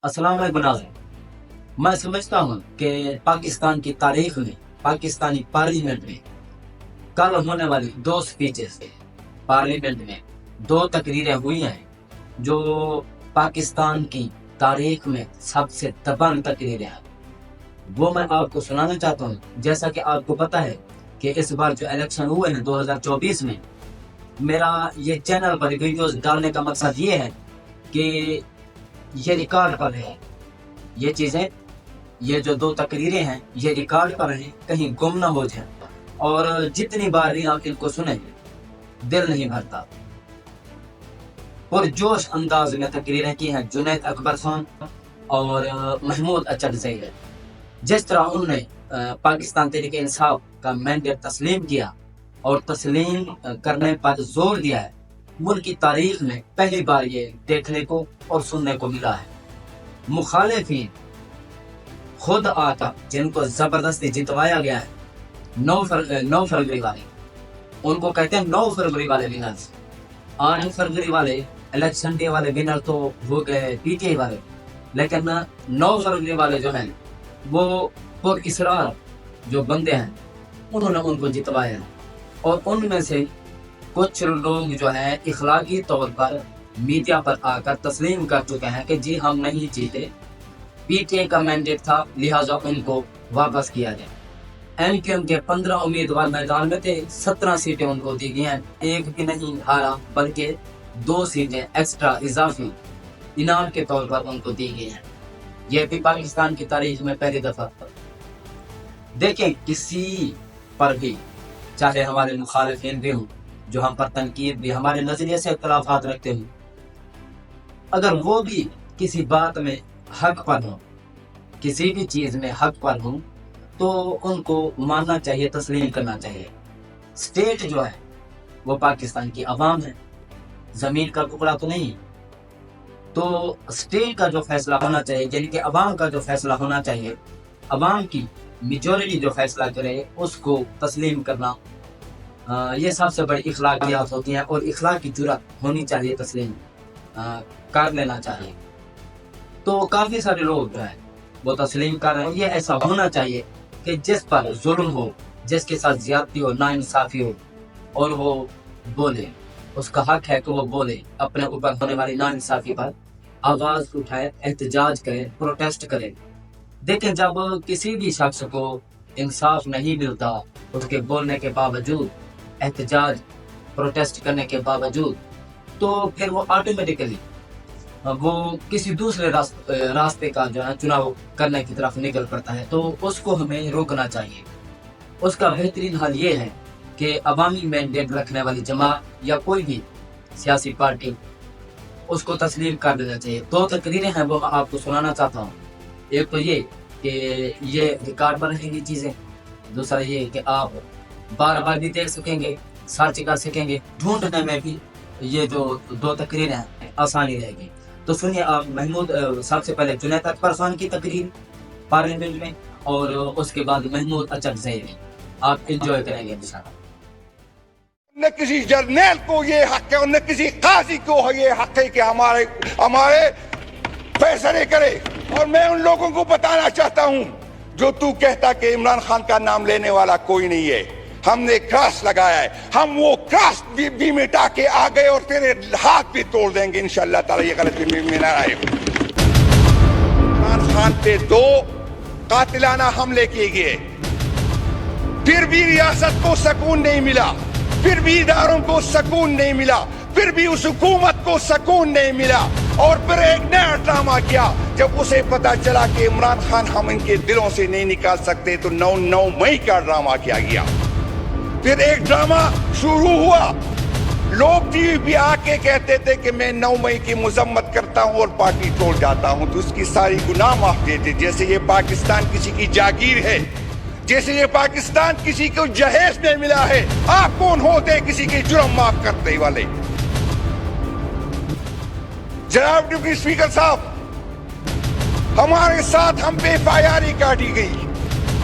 अस्सलाम वालेकुम नाज़रीन। मैं समझता हूँ कि पाकिस्तान की तारीख में, पाकिस्तानी पार्लियामेंट में कल होने वाली दो स्पीचेस, पार्लियामेंट में दो तकरीरें हुई हैं जो पाकिस्तान की तारीख में सबसे दबंग तकरीरें हैं। वो मैं आपको सुनाना चाहता हूँ। जैसा कि आपको पता है कि इस बार जो इलेक्शन हुए हैं 2024 में, मेरा ये चैनल पर वीडियोस डालने का मकसद ये है कि ये रिकॉर्ड पर है, ये चीज़ें, ये जो दो तकरीरें हैं ये रिकॉर्ड पर हैं, कहीं गुम ना हो जाए। और जितनी बार भी आप इनको सुने दिल नहीं भरता। और जोश अंदाज में तकरीरें की हैं जुनैद अकबर खान और महमूद अचकज़ई ने। जिस तरह उन्होंने पाकिस्तान तहरीक इंसाफ का मैंडेट तस्लीम किया और तस्लीम करने पर जोर दिया है, मुल्क की तारीख में पहली बार ये देखने को और सुनने को मिला है। मुखालिफिन खुद आकर जिनको जबरदस्ती जितवाया गया है, 9 फरवरी वाले, उनको कहते हैं 9 फरवरी वाले विनर्स। 8 फरवरी वाले इलेक्शन डे वाले विनर तो हो गए पीटीआई वाले, लेकिन 9 फरवरी वाले जो हैं वो पुर इसरार जो बंदे हैं उन्होंने उनको जितवाया है। और उनमें से कुछ लोग जो है इखलाकी तौर पर मीडिया पर आकर तस्लीम कर चुके हैं कि जी हम नहीं जीते, पीटीआई का मैंडेट था, लिहाजा उनको वापस किया जाए। एमक्यूएम के 15 उम्मीदवार मैदान में थे, 17 सीटें उनको दी गई हैं, एक भी नहीं हारा, बल्कि 2 सीटें एक्स्ट्रा इजाफी इनाम के तौर पर उनको दी गई हैं। यह भी पाकिस्तान की तारीख में पहली दफा। देखें, किसी पर भी, चाहे हमारे मुखालिफिन भी हों, जो हम पर तनकीद भी, हमारे नजरिए से इख्तलाफात रखते हैं, अगर वो भी किसी बात में हक पर हो, किसी भी चीज में हक पर हो, तो उनको मानना चाहिए, तस्लीम करना चाहिए। स्टेट जो है वो पाकिस्तान की अवाम है, जमीन का टुकड़ा तो नहीं। तो स्टेट का जो फैसला होना चाहिए, यानी कि अवाम का जो फैसला होना चाहिए, अवाम की मेजॉरिटी जो फैसला करे उसको तस्लीम करना, ये सबसे बड़ी इखलाकियात होती हैं। और इखलाक की जुर्रत होनी चाहिए, तस्लीम कर लेना चाहिए। तो काफ़ी सारे लोग जो है वो तस्लीम कर रहे हैं। ये ऐसा होना चाहिए कि जिस पर जुल्म हो, जिसके साथ ज्यादती हो, नाइंसाफी हो, और वो बोले, उसका हक है कि वो बोले, अपने ऊपर होने वाली नाइंसाफी पर आवाज़ उठाए, एहतजाज करे, प्रोटेस्ट करे। देखें, जब किसी भी शख्स को इंसाफ नहीं मिलता, उसके बोलने के बावजूद, एहतजाज प्रोटेस्ट करने के बावजूद, तो फिर वो ऑटोमेटिकली वो किसी दूसरे रास्ते का जो है चुनाव करने की तरफ निकल पड़ता है। तो उसको हमें रोकना चाहिए। उसका बेहतरीन हल ये है कि अवामी मैंडेट रखने वाली जमात या कोई भी सियासी पार्टी, उसको तस्लीम कर देना चाहिए। 2 तकरीरें हैं वो मैं आपको सुनाना चाहता हूँ। एक तो ये कि ये रिकॉर्ड पर रहेंगी चीज़ें, दूसरा ये कि आप बार बार भी देख सकेंगे, सर्च कर सकेंगे, ढूंढने में भी ये जो 2 तकरीरें हैं आसानी रहेगी। तो सुनिए आप, महमूद, सबसे पहले जुनैद अकबर खान की तकरीर पार्लियामेंट में, और उसके बाद महमूद अचकज़ई ने। आप इंजॉय करेंगे इंशाअल्लाह। न किसी जर्नैल को ये हक है और न किसी काजी को ये हक है कि हमारे फैसले करे। और मैं उन लोगों को बताना चाहता हूं जो तू कहता कि इमरान खान का नाम लेने वाला कोई नहीं है, हमने क्रॉस लगाया है, हम वो क्रॉस भी मिटा के आ गए और तेरे हाथ भी तोड़ देंगे इंशाअल्लाह ताला। ये गलती में ना आए। इमरान खान पे 2 कातिलाना हमले किए गए, फिर भी रियासत को सुकून नहीं मिला, फिर भी इदारों को सुकून नहीं मिला, फिर भी उस हुकूमत को सुकून नहीं मिला। और फिर एक नया ड्रामा किया जब उसे पता चला कि इमरान खान हम इनके दिलों से नहीं निकाल सकते, तो 9 मई का ड्रामा किया गया। फिर एक ड्रामा शुरू हुआ, लोग टीवी पे आके कहते थे कि मैं 9 मई की मजम्मत करता हूं और पार्टी तोड़ जाता हूं, तो उसकी सारी गुनाह माफ देते, जैसे ये पाकिस्तान किसी की जागीर है, जैसे ये पाकिस्तान किसी को जहेज नहीं मिला है। आप कौन होते किसी के जुर्म माफ करने वाले? जनाब डिप्टी स्पीकर साहब, हमारे साथ हम पे एफआईआर काटी गई।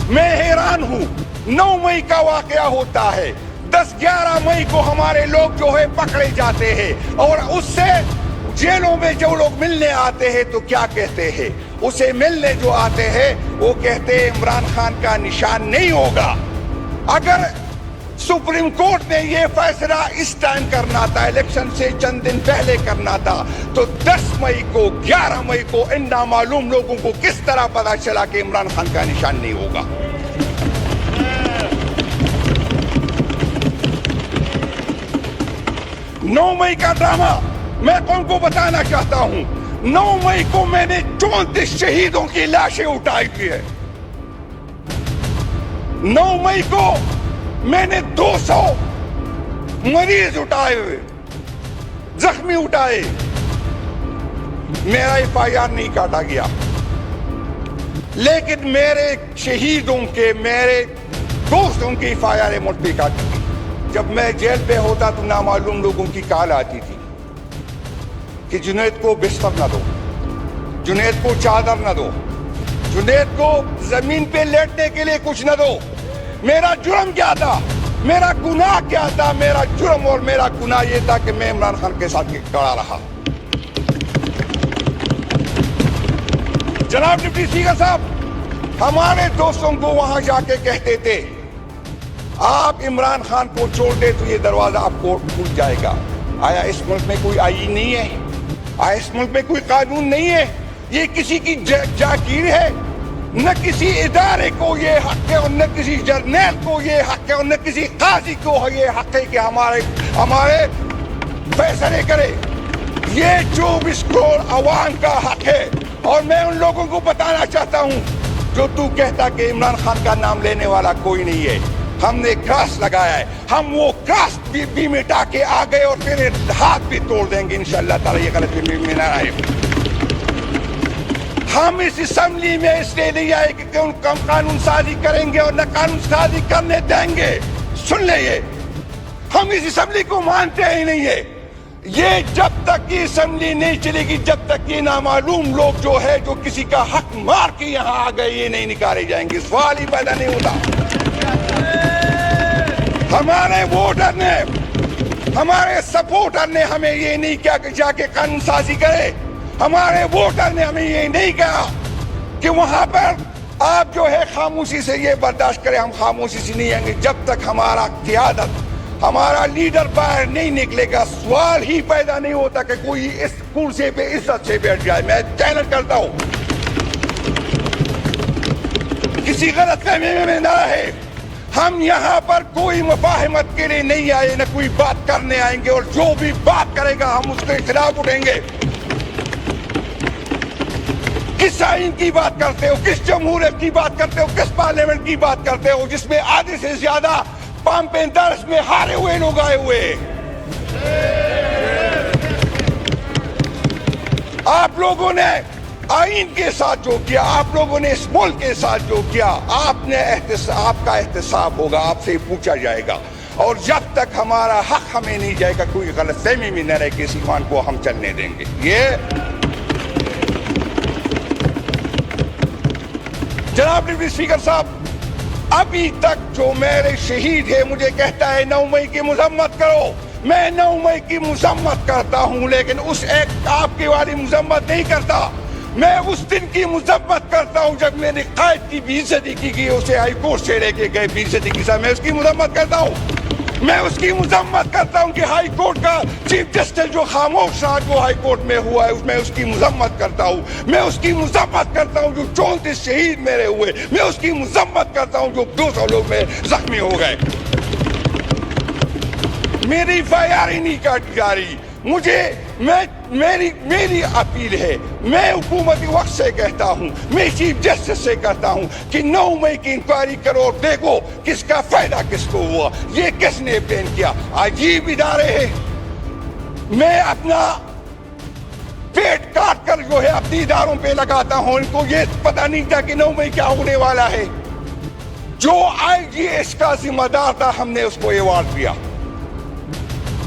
मैं हैरान हूं, 9 मई का वाकया होता है, 10-11 मई को हमारे लोग जो है पकड़े जाते हैं, और उससे जेलों में जो लोग मिलने आते हैं तो क्या कहते हैं, उसे मिलने जो आते हैं वो कहते हैं इमरान खान का निशान नहीं होगा। अगर सुप्रीम कोर्ट ने ये फैसला इस टाइम करना था, इलेक्शन से चंद दिन पहले करना था, तो 10 मई को 11 मई को इन नामालूम लोगों को किस तरह पता चला कि इमरान खान का निशान नहीं होगा। 9 मई का ड्रामा मैं तुमको बताना चाहता हूं। 9 मई को मैंने 34 शहीदों की लाशें उठाई थी है। 9 मई को मैंने 200 मरीज उठाए हुए, जख्मी उठाए, मेरा FIR नहीं काटा गया, लेकिन मेरे शहीदों के, मेरे दोस्तों की FIR मुझपे काटी थी। जब मैं जेल पे होता तो नामालूम लोगों की कॉल आती थी कि जुनैद को बिस्तर न दो, जुनैद को चादर न दो, जुनैद को जमीन पे लेटने के लिए कुछ न दो। मेरा जुर्म क्या था, मेरा गुनाह क्या था? मेरा जुर्म और मेरा गुनाह ये था कि मैं इमरान खान के साथ खड़ा रहा। जनाब डिप्टी स्पीकर साहब, हमारे दोस्तों को वहां जाके कहते थे आप इमरान खान को छोड़ दे तो ये दरवाजा आपको खुल जाएगा। आया इस मुल्क में कोई आईन नहीं है? आया इस मुल्क में कोई कानून नहीं है? ये किसी की जागीर है? न किसी इदारे को ये हक है और न किसी जर्नैल को ये हक है और न किसी काजी को ये हक है कि हमारे फैसले करे। ये 24 करोड़ अवाम का हक है। और मैं उन लोगों को बताना चाहता हूँ जो तू कहता कि इमरान खान का नाम लेने वाला कोई नहीं है, हमने क्रॉस लगाया है, हम वो क्रॉस भी मिटा के आ गए और तेरे हाथ भी तोड़ देंगे इंशाअल्लाह ताला। ये गलत फहमी में ना आए। हम इस असेंबली में इसलिए नहीं आए कि हम कानून साजी करेंगे और न कानून साजी करने देंगे। सुन ले, ये हम इस असेंबली को मानते ही नहीं है। ये जब तक ये असेंबली नहीं चलेगी, जब तक ये नामालूम लोग जो है जो किसी का हक मार के यहाँ आ गए, ये नहीं निकाले जाएंगे। सवाल ही पैदा नहीं होता। हमारे वोटर ने, हमारे सपोर्टर ने हमें ये नहीं किया कि जाके कानून साजी करे। हमारे वोटर ने हमें ये नहीं कहा कि वहां पर आप जो है खामोशी से ये बर्दाश्त करें। हम खामोशी से नहीं आएंगे जब तक हमारा क़यादत, हमारा लीडर बाहर नहीं निकलेगा। सवाल ही पैदा नहीं होता कि कोई इस कुर्सी पे इज्जत से बैठ जाए। मैं चैलेंज करता हूं, किसी गलत फहमी में ना रहे। हम यहाँ पर कोई मुफाहमत के लिए नहीं आए, न कोई बात करने आएंगे, और जो भी बात करेगा हम उसके खिलाफ उठेंगे। किस आइन की बात करते हो, किस जमहूरियत की बात करते हो, किस पार्लियामेंट की बात करते हो जिसमें आधे से ज्यादा पंप एंड दर्ज में हारे हुए लोग आए हुए। आप लोगों ने आइन के साथ जो किया, आप लोगों ने इस मुल्क के साथ जो किया, आपका एहतसाब होगा, आपसे पूछा जाएगा। और जब तक हमारा हक हमें नहीं जाएगा, कोई गलतफहमी में न रहे कि इस ईमान को हम चलने देंगे। ये जनाब डिप्टी स्पीकर साहब, अभी तक जो मेरे शहीद है मुझे कहता है 9 मई की मजम्मत करो। मैं 9 मई की मजम्मत करता हूं, लेकिन उस एक आपकी वाली मजम्मत नहीं करता। मैं उस दिन की मजम्मत करता हूं जब मेरे कायद की बेइज्जती की गई, उसे हाई कोर्ट से लेके गए बेइज्जती की साथ। मैं उसकी मजम्मत करता हूं। मैं उसकी मजम्मत करता हूं कि हाई कोर्ट का चीफ जस्टिस जो खामोश रहा जो हाई कोर्ट में हुआ है, उसमें उसकी मजम्मत करता हूं। मैं उसकी मजम्मत करता हूं जो 34 शहीद मेरे हुए। मैं उसकी मजम्मत करता हूं जो 200 लोग में जख्मी हो गए। मेरी FIR ही नहीं काटी जा रही। मेरी अपील है, मैं हुकूमती वक्त से कहता हूं, मैं चीफ जस्टिस से कहता हूं कि 9 मई की इंक्वायरी करो और देखो किसका फायदा किसको हुआ, ये किसने प्लान किया। अजीब इदारे हैं। मैं अपना पेट काट कर जो है अपने इदारों पे लगाता हूं। इनको ये पता नहीं था कि 9 मई क्या होने वाला है। जो IG इसका जिम्मेदार था, हमने उसको अवार्ड दिया।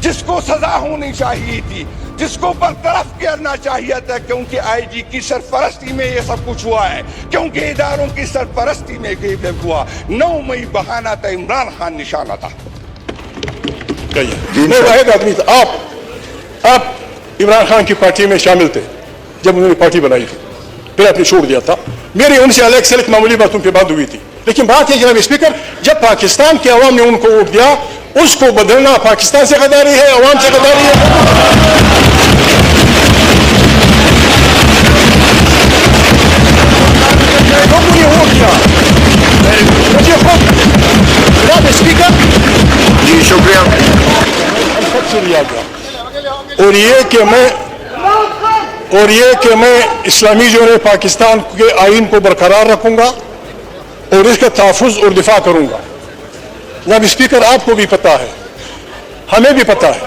जिसको सजा होनी चाहिए थी, जिसको बरतरफ करना चाहिए था, क्योंकि IG की सरपरस्ती में ये सब कुछ हुआ है, क्योंकि इदारों की सरपरस्ती में ये हुआ। 9 मई बहाना था, इमरान खान निशाना था। आप इमरान खान की पार्टी में शामिल थे जब उन्होंने पार्टी बनाई थी, फिर आपने छोड़ दिया था। मेरी उनसे अलग से मामूली बातों पे बात हुई थी, लेकिन बात है जनाब स्पीकर, जब पाकिस्तान के अवाम ने उनको वोट दिया, उसको बदलना पाकिस्तान से गद्दारी है, अवाम से गद्दारी है। लोगों ने वोट दिया मुझे खुद जनाब स्पीकर जी शुक्रिया। से लिया गया और ये कि मैं इस्लामी जो है पाकिस्तान के आइन को बरकरार रखूंगा और इसका तहफ़्फ़ुज़ और दिफा करूंगा। जनाब स्पीकर, आपको भी पता है, हमें भी पता है,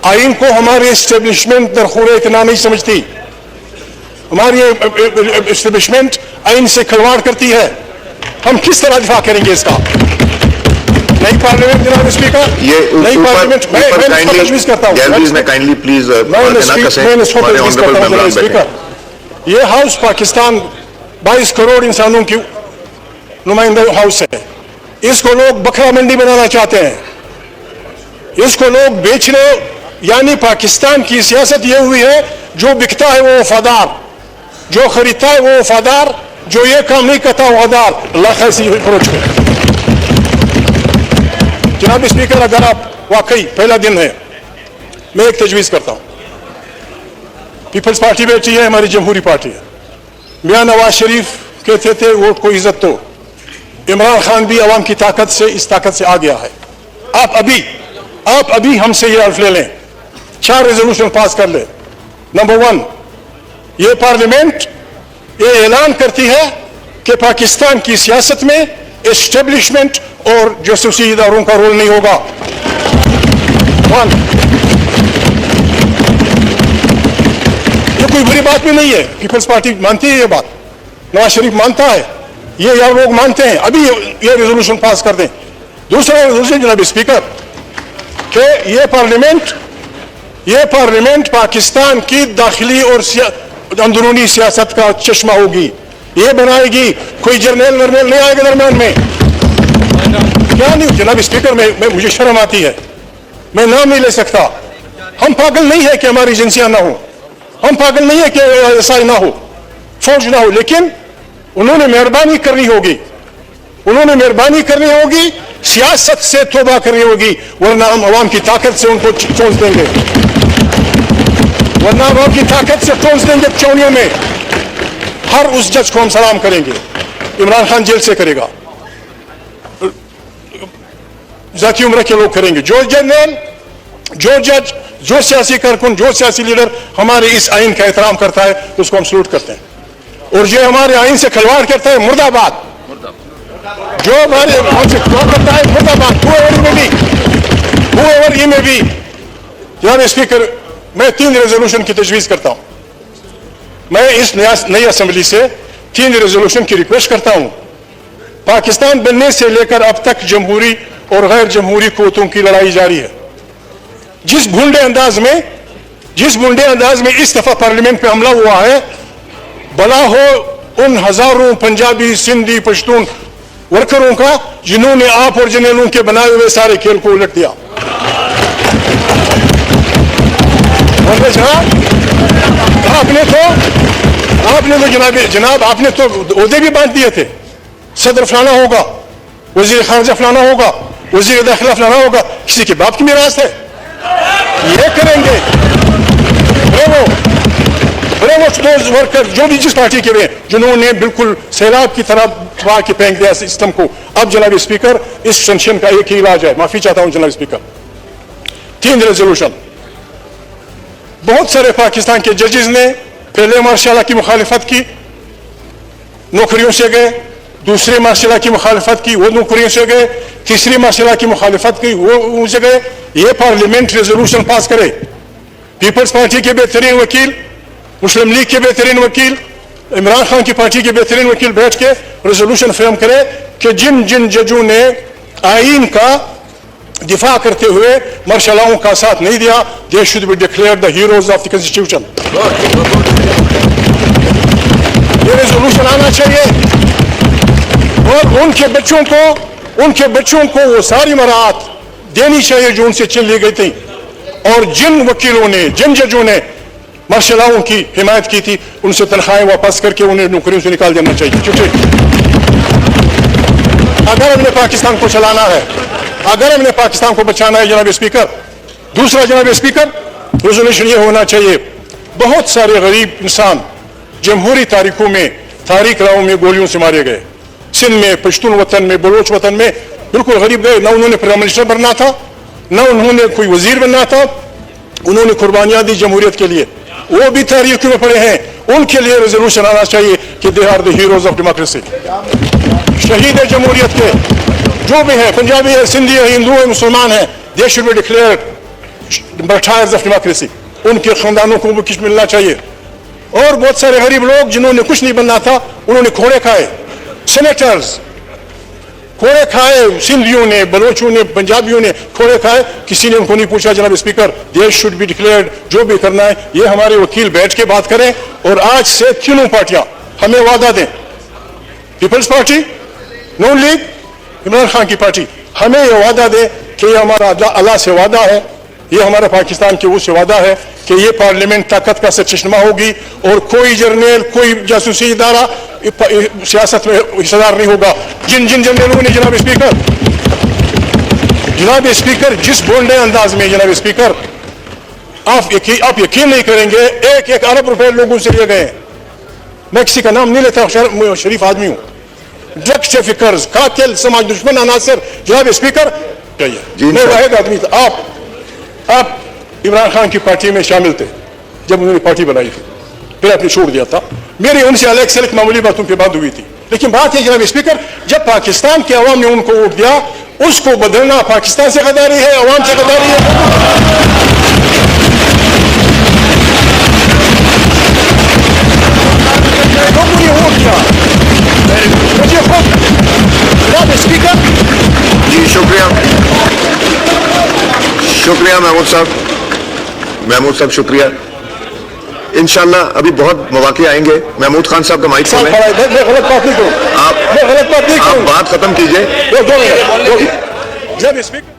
आइन को हमारे इस्टेब्लिशमेंट दरखोर इतना नहीं समझती। हमारी इस्टेब्लिशमेंट आइन से खिलवाड़ करती है। हम किस तरह दिफा करेंगे इसका? नई पार्लियामेंट जनाब स्पीकर, ये नई पार्लियामेंट मैं तजवीज़ करता हूँ, काइंडली प्लीज स्पीकर, ये हाउस पाकिस्तान 22 करोड़ इंसानों की नुमाइंदा हाउस है। इसको लोग बकरा मंडी बनाना चाहते हैं, इसको लोग बेचने, यानी पाकिस्तान की सियासत ये हुई है, जो बिकता है वो वफादार, जो खरीदता है वो वफादार, जो ये काम नहीं करता वफादार। अल्लाह कैसी अप्रोच है जनाब स्पीकर। अगर आप वाकई पहला दिन है, मैं एक तजवीज़ करता हूँ, पीपल्स पार्टी बैठी है, हमारी जमहूरी पार्टी है। मियां नवाज शरीफ कहते थे वोट को इज्जत दो, इमरान खान भी अवाम की ताकत से, इस ताकत से आ गया है। आप अभी हमसे ये हल्फ ले लें, 4 रेजोल्यूशन पास कर ले। नंबर 1, ये पार्लियामेंट ये ऐलान करती है कि पाकिस्तान की सियासत में एस्टेब्लिशमेंट और जासूसी इदारों का रोल नहीं होगा। 1, ये कोई बुरी बात भी नहीं है, पीपल्स पार्टी मानती है ये बात, नवाज शरीफ मानता है, ये यार लोग मानते हैं। अभी ये रेजोल्यूशन पास कर दें। दूसरा रेजोल्यूशन जनाब स्पीकर, कि ये पार्लियामेंट पाकिस्तान की दाखिली और अंदरूनी सियासत का चश्मा होगी, ये बनाएगी। कोई जर्नल वर्नल नहीं आएगा दरम्यान में, क्या नहीं जनाब स्पीकर, मुझे शर्म आती है, मैं नाम नहीं ले सकता। हम पागल नहीं है कि हमारी एजेंसियां ना हो, हम पागल नहीं है कि एसआई ना हो, फौज ना हो, लेकिन उन्होंने मेहरबानी करनी होगी, सियासत से तौबा करनी होगी, वरना हम अवाम की ताकत से उनको चोंच देंगे, चौनियों में। हर उस जज को हम सलाम करेंगे, इमरान खान जेल से करेगा, जाती उम्र के लोग करेंगे, जो जनरल, जो जज, जो सियासी कारकुन, जो सियासी लीडर हमारे इस आइन का एहतराम करता है, उसको हम सलूट करते हैं। और जो हमारे आइन से खिलवाड़ करता है, मुर्दाबाद। जो हमारे हमसे खिलवाड़ करता है, मुर्दाबाद। whoever he may be। जनाब स्पीकर, मैं 3 रेजोल्यूशन की तजवीज़ करता हूं। मैं इस नई असेंबली से 3 रेजोल्यूशन की रिक्वेस्ट करता हूं। पाकिस्तान बनने से लेकर अब तक जमहूरी और गैर जमहूरी कुव्वतों की लड़ाई जारी है। जिस भूंडे अंदाज में इस दफा पार्लियामेंट पे हमला हुआ है, भला हो उन हजारों पंजाबी, सिंधी, पश्तून वर्करों का, जिन्होंने आप और जर्नलों के बनाए हुए सारे खेल को उलट दिया। आपने तो ओहदे भी बांट दिए थे, सदर फलाना होगा, वजीर खारजा फलाना होगा, वजीर दाखिला फलाना होगा, किसी के बाप की मिरास है, ये करेंगे। वर्कर जो भी जिस पार्टी के हुए, जिन्होंने बिल्कुल सैलाब की तरह बहा के फेंक दिया सिस्टम को। अब जनाब स्पीकर, इस टेंशन का एक ही इलाज है, माफी चाहता हूं जनाब स्पीकर। 3 रेजोल्यूशन, बहुत सारे पाकिस्तान के जजेस ने पहले मार्शल की मुखालिफत की, नौकरियों से गए, दूसरे मार्शल की मुखालिफत की, वो नौकरियों से गए, तीसरी मार्शल की मुखालिफत की, वो उनसे गए। ये पार्लियामेंट रेजोल्यूशन पास करे, पीपल्स पार्टी के बेहतरीन वकील, मुस्लिम लीग के बेहतरीन वकील, इमरान खान की पार्टी के बेहतरीन वकील बैठ के रेजोल्यूशन फ्रेम करे कि जिन जिन जजों ने आइन का दिफा करते हुए मार्शलों का साथ नहीं दिया, they should be declared the heroes of the constitution. ये रेजोल्यूशन आना चाहिए और उनके बच्चों को वो सारी मराहत देनी चाहिए जो उनसे छीन ली गई थी। اور جن وکیلوں نے جن ججوں نے مارشل لاؤں کی حمایت کی تھی ان سے تنخواہیں واپس کر کے انہیں نوکریوں سے نکال دینا چاہیے. اگر ہم نے پاکستان کو چلانا ہے, اگر ہم نے پاکستان کو بچانا ہے جناب اسپیکر, دوسرا جناب اسپیکر ریزولوشن یہ ہونا چاہیے, بہت سارے غریب انسان جمہوری تاریخوں میں تاریخ راہوں میں گولیوں سے مارے گئے. سندھ میں, پشتون وطن میں, بلوچ وطن میں بالکل غریب گئے. نہ انہوں نے پرائم منسٹر بننا تھا, نہ انہوں نے کوئی وزیر بننا تھا, انہوں نے قربانیاں دی جمہوریت کے لیے. وہ بھی تاریخ میں پڑے ہیں, ان کے لیے ریزولوشن آنا چاہیے کہ they are the heroes of democracy. شہید ہے جمہوریت کے جو بھی ہے, پنجابی ہے, سندھی ہے, ہندو ہے, مسلمان ہے, they should be declared martyrs of democracy. ان کے خاندانوں کو بھی کچھ ملنا چاہیے. اور بہت سارے غریب لوگ جنہوں نے کچھ نہیں بننا تھا انہوں نے کھوڑے کھائے, سینیٹرز کھوڑے کھائے, سندھیوں نے, بلوچوں نے, پنجابیوں نے کھوڑے کھائے. کسی نے ان کو نہیں پوچھا جناب speaker, they should be declared. جو بھی کرنا ہے یہ ہمارے وکیل بیٹھ کے بات کریں. اور آج سے تینوں پارٹیاں ہمیں وعدہ دیں, پیپلز پارٹی, نون لیگ, عمران خان کی پارٹی, ہمیں یہ وعدہ دے کہ یہ ہمارا اللہ سے وعدہ ہے, یہ ہمارا پاکستان کے وہ سے وعدہ ہے کہ یہ پارلیمنٹ طاقت کا سرچشمہ ہوگی اور کوئی جرنیل, کوئی جاسوسی ادارہ سیاست میں حصہ دار نہیں ہوگا. جن جنرلوں نے جناب اسپیکر جس بونڈے انداز میں جناب اسپیکر آپ یقین نہیں کریں گے, 1 ارب روپے لوگوں سے لیے گئے. میں کسی کا نام نہیں لیتا, شریف آدمی ہوں. ڈرگ ٹریفکرز, قاتل, سماج دشمن عناصر جناب اسپیکر میں واحد آدمی تھا. آپ عمران خان کی پارٹی میں شامل تھے جب انہوں نے پارٹی بنائی تھی, پھر آپ نے چھوڑ دیا تھا. میری ان سے الگ سلک معمولی باتوں پہ بات ہوئی تھی. لیکن بات ہے جناب اسپیکر, جب پاکستان کے عوام نے ان کو ووٹ دیا, اس کو بدلنا پاکستان سے غداری ہے, عوام سے غداری ہے. لوگوں نے ووٹ دیا مجھے خود. جناب اسپیکر جی شکریہ محمود صاحب شکریہ. انشاءاللہ ابھی بہت مواقع آئیں گے. محمود خان صاحب کا مائک کھولیں. میں غلط بات نہیں کروں, آپ بات ختم کیجئے. جناب اسپیکر